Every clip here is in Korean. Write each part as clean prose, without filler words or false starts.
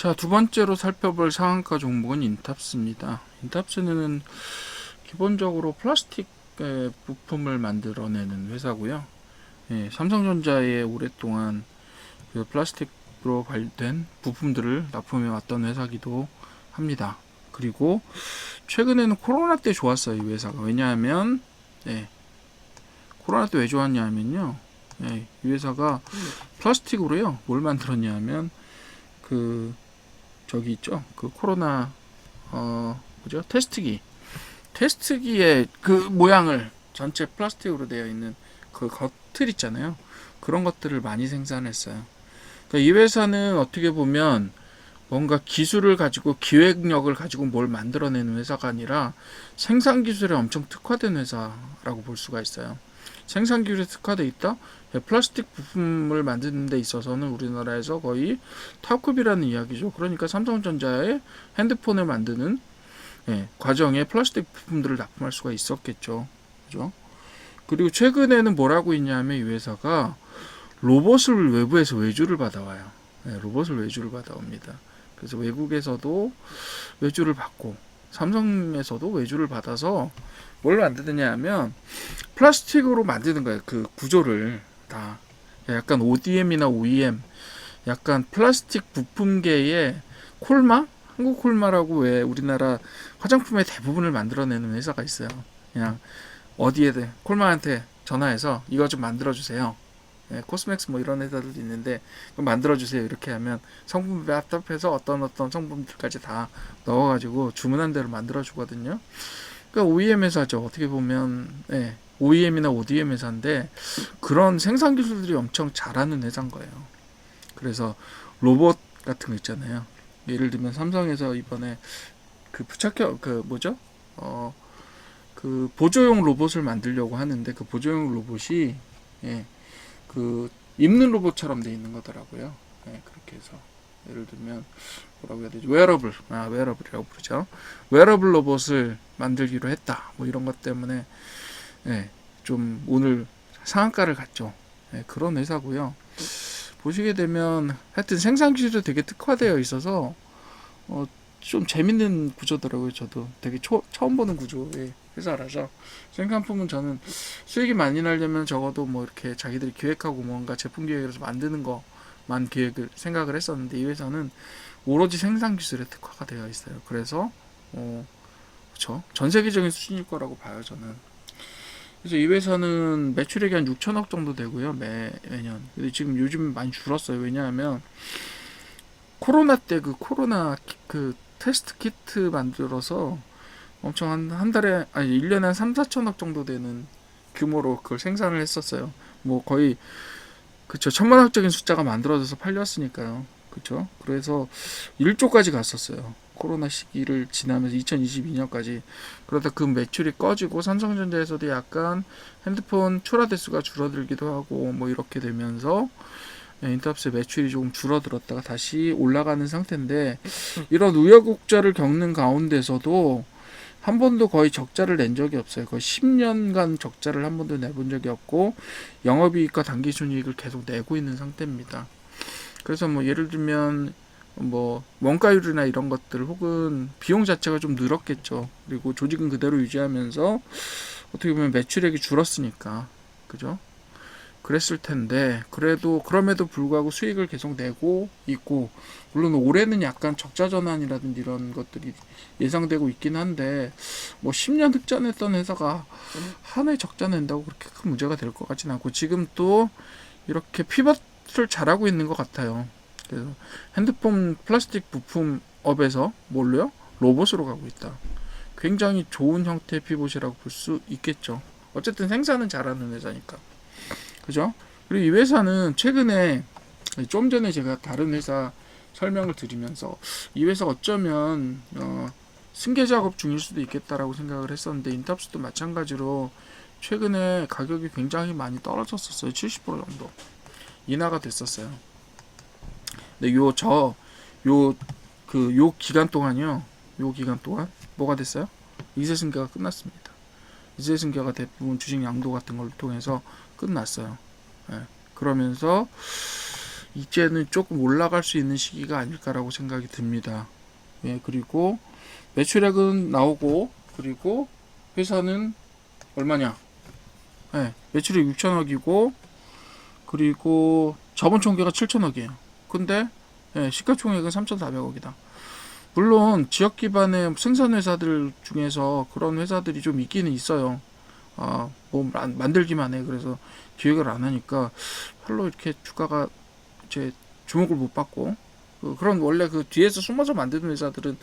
자, 두 번째로 살펴볼 상한가 종목은 인탑스입니다. 인탑스는 기본적으로 플라스틱의 부품을 만들어내는 회사고요. 예, 삼성전자에 오랫동안 그 플라스틱으로 발된 부품들을 납품해 왔던 회사기도 합니다. 그리고 최근에는 코로나 때 좋았어요, 이 회사가. 왜냐하면 예, 코로나 때 왜 좋았냐 하면요. 예, 이 회사가 플라스틱으로요. 뭘 만들었냐 하면 그 저기 있죠. 그 코로나 뭐죠? 테스트기의 그 모양을 전체 플라스틱으로 되어 있는 그 겉틀 있잖아요. 그런 것들을 많이 생산했어요. 그러니까 이 회사는 어떻게 보면 뭔가 기술을 가지고 기획력을 가지고 뭘 만들어내는 회사가 아니라 생산 기술에 엄청 특화된 회사라고 볼 수가 있어요. 생산 기술에 특화되어 있다? 플라스틱 부품을 만드는 데 있어서는 우리나라에서 거의 탑급이라는 이야기죠. 그러니까 삼성전자의 핸드폰을 만드는 과정에 플라스틱 부품들을 납품할 수가 있었겠죠. 그죠? 그리고 최근에는 뭐라고 있냐면 이 회사가 로봇을 외부에서 외주를 받아와요. 로봇을 외주를 받아옵니다. 그래서 외국에서도 외주를 받고 삼성에서도 외주를 받아서 뭘 만드느냐 하면 플라스틱으로 만드는 거예요. 그 구조를 다 약간 ODM이나 OEM 약간 플라스틱 부품계의 콜마? 한국 콜마라고 왜 우리나라 화장품의 대부분을 만들어내는 회사가 있어요. 그냥 어디에든 콜마한테 전화해서 이거 좀 만들어주세요. 코스맥스 뭐 이런 회사들도 있는데 만들어주세요. 이렇게 하면 성분비 합답해서 어떤 성분들까지 다 넣어가지고 주문한 대로 만들어주거든요. 그러니까 OEM 회사죠. 어떻게 보면 OEM이나 ODM 회사인데 그런 생산 기술들이 엄청 잘하는 회사인 거예요. 그래서 로봇 같은 거 있잖아요. 예를 들면 삼성에서 이번에 그 부착형 그 뭐죠? 그 보조용 로봇을 만들려고 하는데 그 보조용 로봇이 그 입는 로봇처럼 돼 있는 거더라고요. 그렇게 해서 예를 들면 뭐라고 해야 되지? 웨어러블이라고 부르죠. 웨어러블 로봇을 만들기로 했다. 뭐 이런 것 때문에 좀 오늘 상한가를 갔죠. 그런 회사고요. 보시게 되면 하여튼 생산 기술이 되게 특화되어 있어서 좀 재밌는 구조더라고요. 저도 되게 처음 보는 구조의 회사라서 생산품은 저는 수익이 많이 나려면 적어도 뭐 이렇게 자기들이 기획하고 뭔가 제품 기획을 해서 만드는 거만 생각을 했었는데 이 회사는 오로지 생산 기술에 특화가 되어 있어요. 그래서 그렇죠. 전 세계적인 수준일 거라고 봐요, 저는. 그래서 이 회사는 매출액이 한 6천억 정도 되고요, 매년. 근데 지금 요즘 많이 줄었어요. 왜냐하면 코로나 때 그 코로나 그 테스트 키트 만들어서 엄청 한 달에 아니 1년에 한 3, 4천억 정도 되는 규모로 그걸 생산을 했었어요. 뭐 거의 그쵸 천문학적인 숫자가 만들어져서 팔렸으니까요. 그쵸? 그래서 1조까지 갔었어요. 코로나 시기를 지나면서 2022년까지. 그러다 그 매출이 꺼지고 삼성전자에서도 약간 핸드폰 출하 대수가 줄어들기도 하고 뭐 이렇게 되면서 인터합스 매출이 조금 줄어들었다가 다시 올라가는 상태인데 이런 우여곡절을 겪는 가운데서도 한 번도 거의 적자를 낸 적이 없어요. 거의 10년간 적자를 한 번도 내본 적이 없고 영업이익과 당기순이익을 계속 내고 있는 상태입니다. 그래서 뭐 예를 들면 뭐 원가율이나 이런 것들 혹은 비용 자체가 좀 늘었겠죠. 그리고 조직은 그대로 유지하면서 어떻게 보면 매출액이 줄었으니까 그죠? 그랬을 텐데 그래도 그럼에도 불구하고 수익을 계속 내고 있고 물론 올해는 약간 적자 전환이라든지 이런 것들이 예상되고 있긴 한데 뭐 10년 흑자냈던 회사가 한 해 적자 낸다고 그렇게 큰 문제가 될 것 같지는 않고 지금 또 이렇게 피벗을 잘하고 있는 것 같아요. 그래서 핸드폰 플라스틱 부품 업에서 뭘로요? 로봇으로 가고 있다. 굉장히 좋은 형태의 피벗이라고 볼 수 있겠죠. 어쨌든 생산은 잘하는 회사니까. 그죠? 그리고 이 회사는 최근에 좀 전에 제가 다른 회사 설명을 드리면서 이 회사 어쩌면 승계 작업 중일 수도 있겠다라고 생각을 했었는데 인탑스도 마찬가지로 최근에 가격이 굉장히 많이 떨어졌었어요. 70% 정도 인하가 됐었어요. 근데 요 기간 동안요. 요 기간 동안 뭐가 됐어요? 이세 승계가 끝났습니다. 이세 승계가 대부분 주식 양도 같은 걸 통해서 끝났어요. 그러면서 이제는 조금 올라갈 수 있는 시기가 아닐까라고 생각이 듭니다. 예, 그리고 매출액은 나오고, 그리고 회사는 얼마냐? 예, 매출액 6천억이고, 그리고 자본 총계가 7천억이에요. 근데 예, 시가총액은 3,400억이다. 물론 지역 기반의 생산 회사들 중에서 그런 회사들이 좀 있기는 있어요. 뭐 만들기만 해. 그래서 기획을 안 하니까 별로 이렇게 주가가 제 주목을 못 받고, 그런 원래 그 뒤에서 숨어서 만드는 회사들은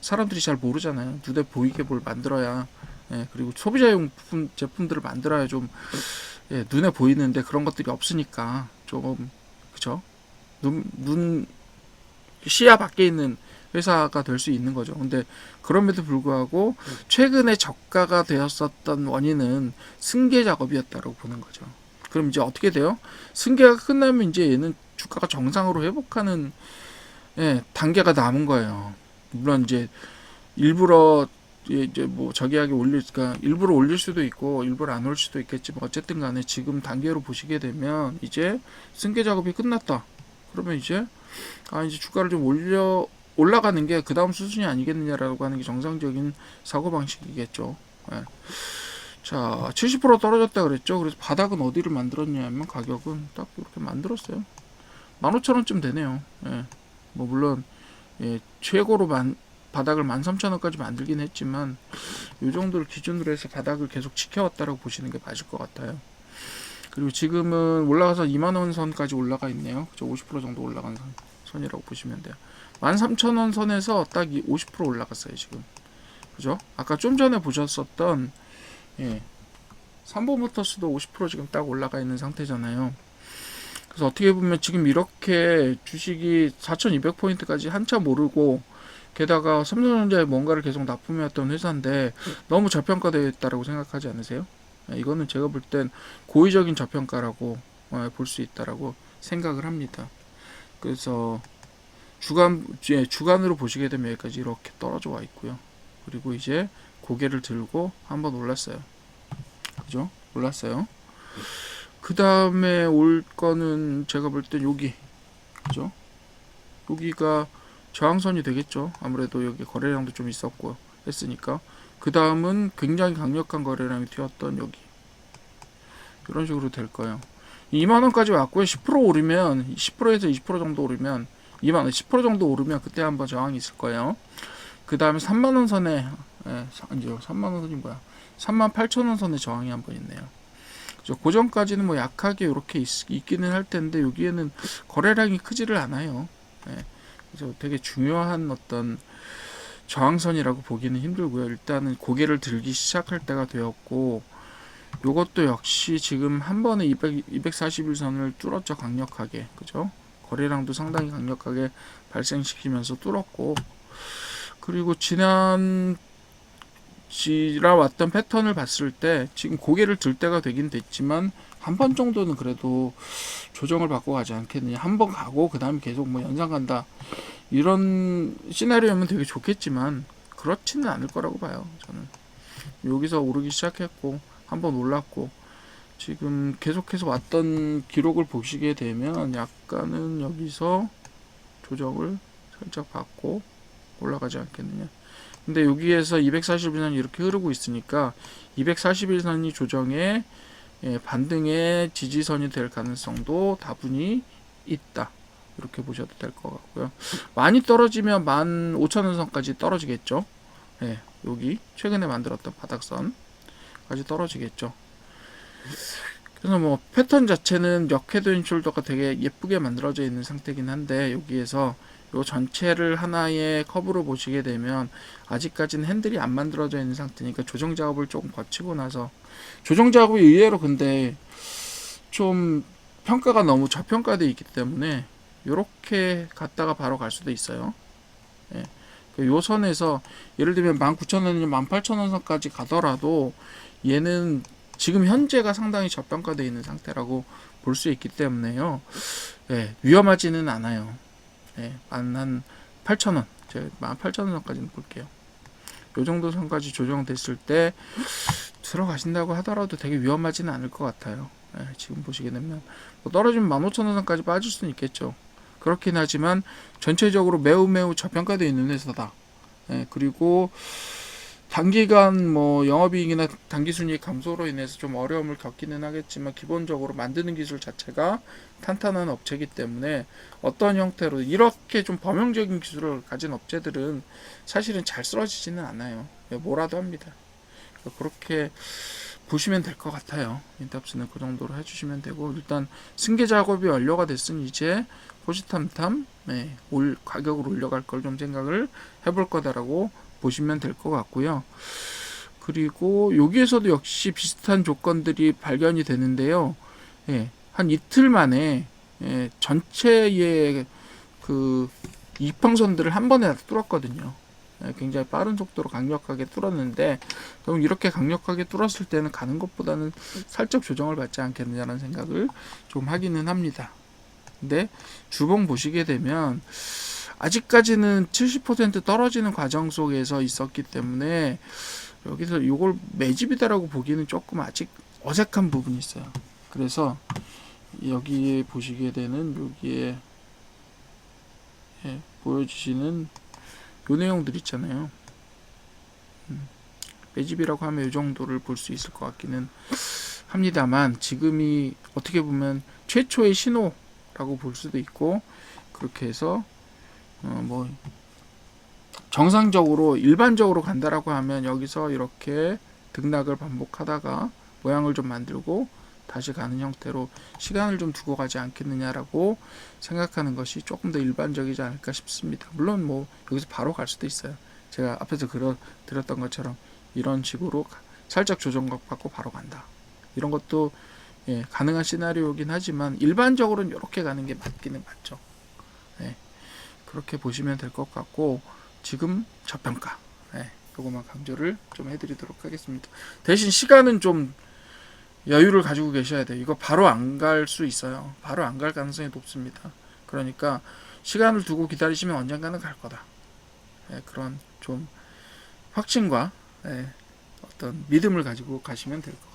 사람들이 잘 모르잖아요. 눈에 보이게 뭘 만들어야, 예, 그리고 소비자용 제품들을 만들어야 좀, 예, 눈에 보이는데 그런 것들이 없으니까 조금, 그죠? 눈 시야 밖에 있는 회사가 될 수 있는 거죠. 근데 그럼에도 불구하고 최근에 저가가 되었었던 원인은 승계 작업이었다고 보는 거죠. 그럼 이제 어떻게 돼요? 승계가 끝나면 이제 얘는 주가가 정상으로 회복하는, 예, 단계가 남은 거예요. 물론 이제 일부러 이제 뭐 저기하게 올릴까, 일부러 올릴 수도 있고 일부러 안 올 수도 있겠지만 어쨌든 간에 지금 단계로 보시게 되면 이제 승계 작업이 끝났다. 그러면 이제 이제 주가를 좀 올라가는 게 그 다음 수순이 아니겠느냐라고 하는 게 정상적인 사고방식이겠죠. 예. 자, 70% 떨어졌다 그랬죠. 그래서 바닥은 어디를 만들었냐면 가격은 딱 이렇게 만들었어요. 15,000원쯤 되네요. 예. 뭐 물론, 예, 최고로 바닥을 13,000원까지 만들긴 했지만 이 정도를 기준으로 해서 바닥을 계속 지켜왔다라고 보시는 게 맞을 것 같아요. 그리고 지금은 올라가서 2만원 선까지 올라가 있네요. 그죠? 50% 정도 올라간 선이라고 보시면 돼요. 13,000원 선에서 딱 50% 올라갔어요, 지금. 그죠? 아까 좀 전에 보셨었던, 예, 삼보모터스도 50% 지금 딱 올라가 있는 상태잖아요. 그래서 어떻게 보면 지금 이렇게 주식이 4,200포인트까지 한참 오르고, 게다가 삼성전자에 뭔가를 계속 납품해왔던 회사인데 너무 저평가되어 있다고 생각하지 않으세요? 이거는 제가 볼 땐 고의적인 저평가라고 볼 수 있다라고 생각을 합니다. 그래서 주간으로 보시게 되면 여기까지 이렇게 떨어져 와 있고요. 그리고 이제 고개를 들고 한번 올랐어요. 그죠? 올랐어요. 그 다음에 올 거는 제가 볼 땐 여기, 그죠? 여기가 저항선이 되겠죠. 아무래도 여기 거래량도 좀 있었고 했으니까. 그 다음은 굉장히 강력한 거래량이 튀었던 여기, 이런 식으로 될 거예요. 2만원까지 왔고요. 10% 오르면, 10%에서 20% 정도 오르면, 2만원 10% 정도 오르면 그때 한번 저항이 있을 거예요. 그 다음에 3만원 선에, 예, 이제 3만원 선이 뭐야, 38,000원 선에 저항이 한번 있네요. 그 전까지는 뭐 약하게 이렇게 있기는 할 텐데 여기에는 거래량이 크지를 않아요. 예, 그래서 되게 중요한 어떤 저항선이라고 보기는 힘들고요. 일단은 고개를 들기 시작할 때가 되었고, 요것도 역시 지금 한 번에 241선을 뚫었죠. 강력하게. 그죠? 거래량도 상당히 강력하게 발생시키면서 뚫었고, 그리고 지나왔던 패턴을 봤을 때 지금 고개를 들 때가 되긴 됐지만 한 번 정도는 그래도 조정을 받고 가지 않겠느냐. 한 번 가고 그 다음에 계속 뭐 연상 간다, 이런 시나리오면 되게 좋겠지만 그렇지는 않을 거라고 봐요. 저는 여기서 오르기 시작했고 한번 올랐고 지금 계속해서 왔던 기록을 보시게 되면 약간은 여기서 조정을 살짝 받고 올라가지 않겠느냐. 근데 여기에서 241선이 이렇게 흐르고 있으니까 241선이 조정의, 예, 반등의 지지선이 될 가능성도 다분히 있다, 이렇게 보셔도 될 것 같고요. 많이 떨어지면 15,000원 선까지 떨어지겠죠. 예, 여기 최근에 만들었던 바닥선까지 떨어지겠죠. 그래서 뭐 패턴 자체는 역헤드 앤 숄더가 되게 예쁘게 만들어져 있는 상태긴 한데 여기에서 요 전체를 하나의 컵으로 보시게 되면 아직까지는 핸들이 안 만들어져 있는 상태니까 조정 작업을 조금 거치고 나서, 조정 작업이 의외로 근데 좀 평가가 너무 저평가되어 있기 때문에 요렇게 갔다가 바로 갈 수도 있어요. 예. 요 선에서 예를 들면 19,000원이나 18,000원 선까지 가더라도 얘는 지금 현재가 상당히 저평가되어 있는 상태라고 볼 수 있기 때문에요. 예, 위험하지는 않아요. 예, 한 8,000원, 제가 18,000원 선까지는 볼게요. 요 정도 선까지 조정됐을 때 들어가신다고 하더라도 되게 위험하지는 않을 것 같아요. 지금 보시게 되면 뭐 떨어지면 15,000원 선까지 빠질 수는 있겠죠. 그렇긴 하지만 전체적으로 매우 저평가되어 있는 회사다. 그리고 단기간 뭐 영업이익이나 당기순이익 감소로 인해서 좀 어려움을 겪기는 하겠지만 기본적으로 만드는 기술 자체가 탄탄한 업체이기 때문에 어떤 형태로 이렇게 좀 범용적인 기술을 가진 업체들은 사실은 잘 쓰러지지는 않아요. 뭐라도 합니다. 그렇게 보시면 될 것 같아요. 인탑스는 그 정도로 해주시면 되고, 일단 승계 작업이 완료가 됐으니 이제 호시탐탐 가격을 올려갈 걸 좀 생각을 해볼 거다라고 보시면 될 것 같고요. 그리고 여기에서도 역시 비슷한 조건들이 발견이 되는데요. 한 이틀 만에 전체의 그 이평선들을 한 번에 다 뚫었거든요. 굉장히 빠른 속도로 강력하게 뚫었는데, 그럼 이렇게 강력하게 뚫었을 때는 가는 것보다는 살짝 조정을 받지 않겠느냐는 생각을 좀 하기는 합니다. 근데 주봉 보시게 되면 아직까지는 70% 떨어지는 과정 속에서 있었기 때문에 여기서 이걸 매집이다라고 보기는 조금 아직 어색한 부분이 있어요. 그래서 여기에 보시게 되는 여기에 보여주시는 요 내용들 있잖아요. 매집이라고 하면 이 정도를 볼 수 있을 것 같기는 합니다만, 지금이 어떻게 보면 최초의 신호라고 볼 수도 있고, 그렇게 해서 뭐 정상적으로 일반적으로 간다라고 하면 여기서 이렇게 등락을 반복하다가 모양을 좀 만들고 다시 가는 형태로 시간을 좀 두고 가지 않겠느냐라고 생각하는 것이 조금 더 일반적이지 않을까 싶습니다. 물론 뭐 여기서 바로 갈 수도 있어요. 제가 앞에서 드렸던 것처럼 이런 식으로 살짝 조정받고 바로 간다. 이런 것도 가능한 시나리오이긴 하지만 일반적으로는 이렇게 가는 게 맞기는 맞죠. 그렇게 보시면 될 것 같고, 지금 저평가 요거만 강조를 좀 해드리도록 하겠습니다. 대신 시간은 좀 여유를 가지고 계셔야 돼요. 이거 바로 안 갈 수 있어요. 바로 안 갈 가능성이 높습니다. 그러니까 시간을 두고 기다리시면 언젠가는 갈 거다. 그런 좀 확신과 어떤 믿음을 가지고 가시면 될 것 같아요.